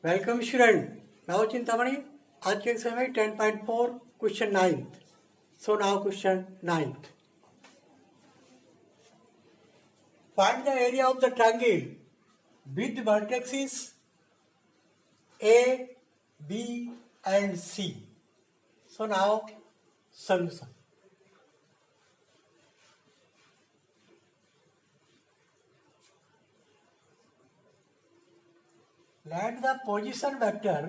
Welcome student. Now Chintamani आज के समय 10.4 question 9th। So now question 9th। Find the area of the triangle with vertexes A, B and C। So now solution. Let the position vector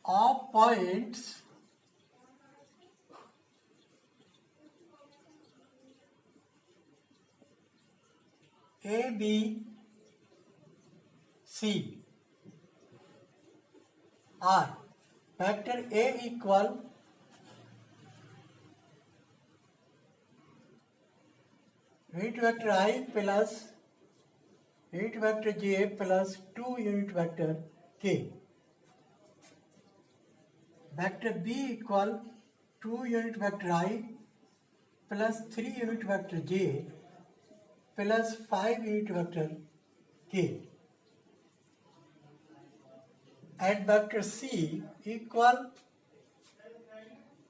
of points A, B, C are vector A equal unit vector I plus unit vector j plus 2 unit vector k. Vector B equal 2 unit vector I plus 3 unit vector j plus 5 unit vector k. And vector C equal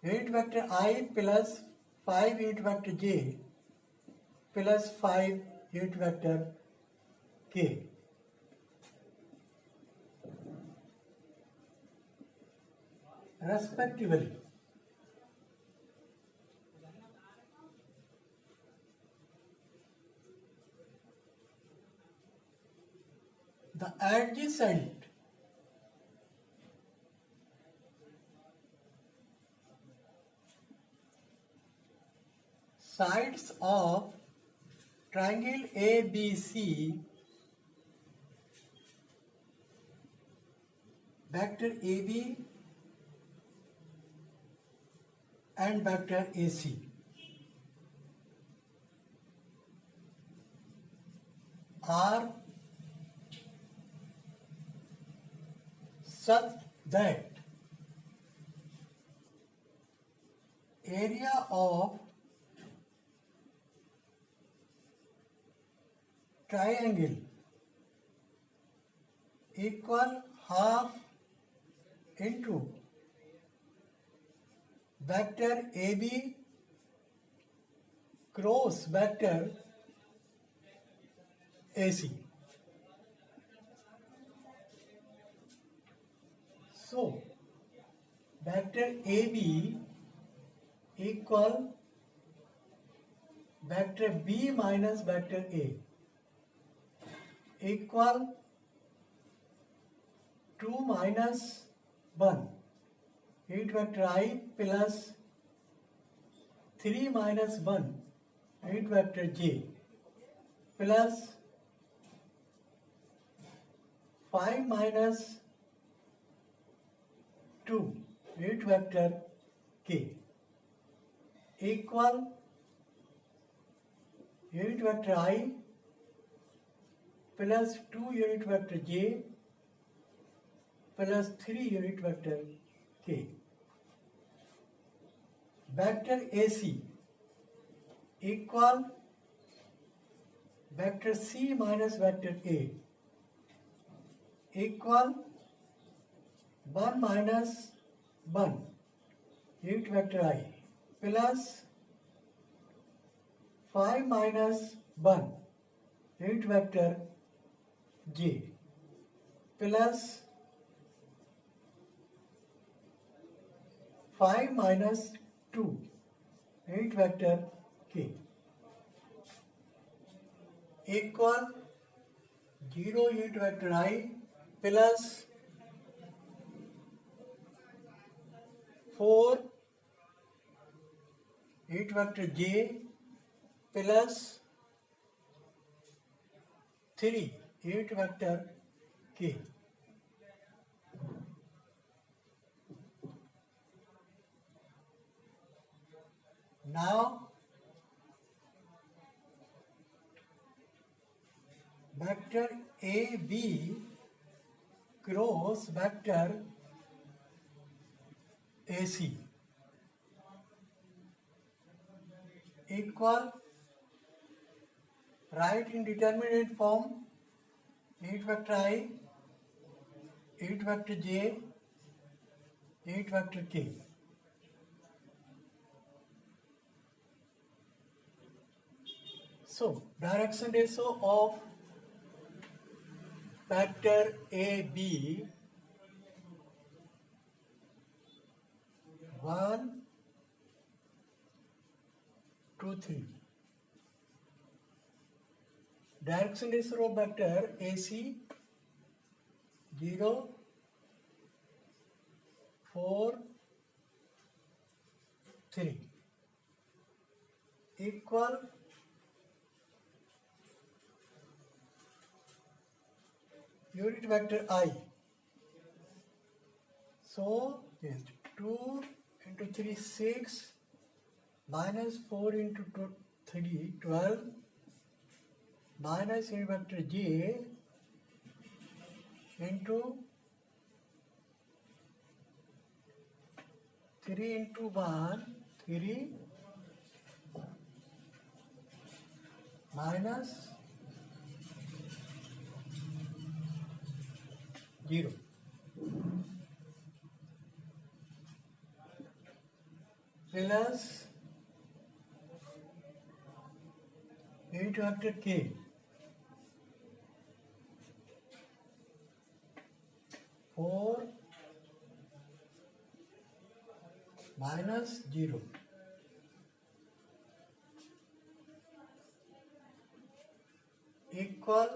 unit vector I plus 5 unit vector j plus 5 unit vector k. Respectively. The adjacent sides of triangle ABC vector AB and vector AC are such that area of triangle equal half into vector AB cross vector AC. So vector AB equal vector B minus vector A equal 2 minus 1 unit vector I plus 3 minus 1 unit vector j plus 5 minus 2 unit vector k equal unit vector I plus 2 unit vector j plus 3 unit vector k. Vector AC equal vector C minus vector A equal 1 minus 1 unit vector I plus 5 minus 1 unit vector j plus 5 minus 2 unit vector k equal 0 unit vector I plus 4 unit vector j plus 3 unit vector k. Now vector AB cross vector AC equal, write in determinant form, unit vector I, unit vector j, unit vector k. So direction ratio of vector AB 1 2 3. Direction ratio of vector AC 0 4 3 equal unit vector I. So yes, 2 into 3 6 minus 4 into 2 3 12 minus unit vector j into 3 into 1 3 minus 0 plus unit vector k 4 minus 0 equal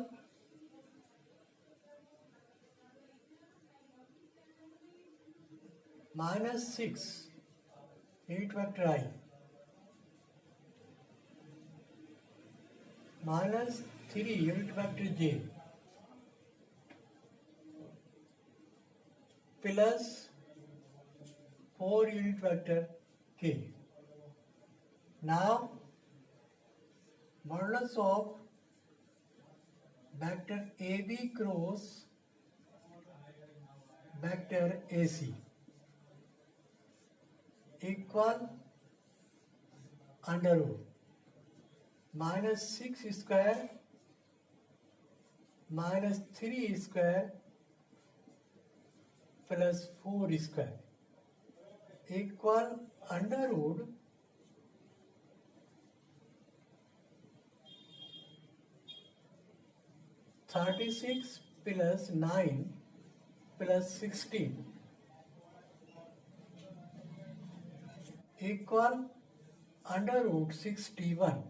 minus 6 unit vector I minus 3 unit vector j plus 4 unit vector k. Now modulus of vector AB cross vector AC equal under root minus 6 square minus 3 square plus 4 square equal under root 36 plus 9 plus 16 equal under root 61.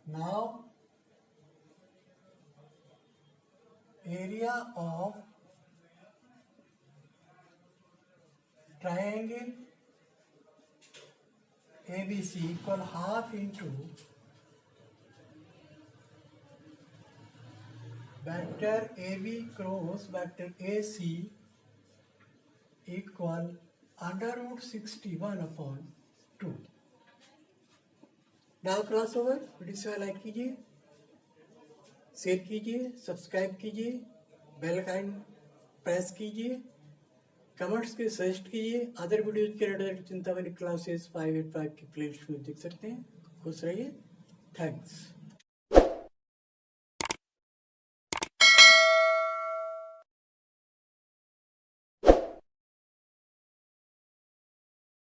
Now area of triangle ABC equal half into vector AB cross vector AC equal under root 61 upon 2. Now crossover, video को like कीजिए, share कीजिए, subscribe कीजिए, bell icon press कीजिए, comments के suggest कीजिए। Other videos के related Chintamani classes 585 की playlist में देख सकते हैं। खुश रहिए। थैंक्स।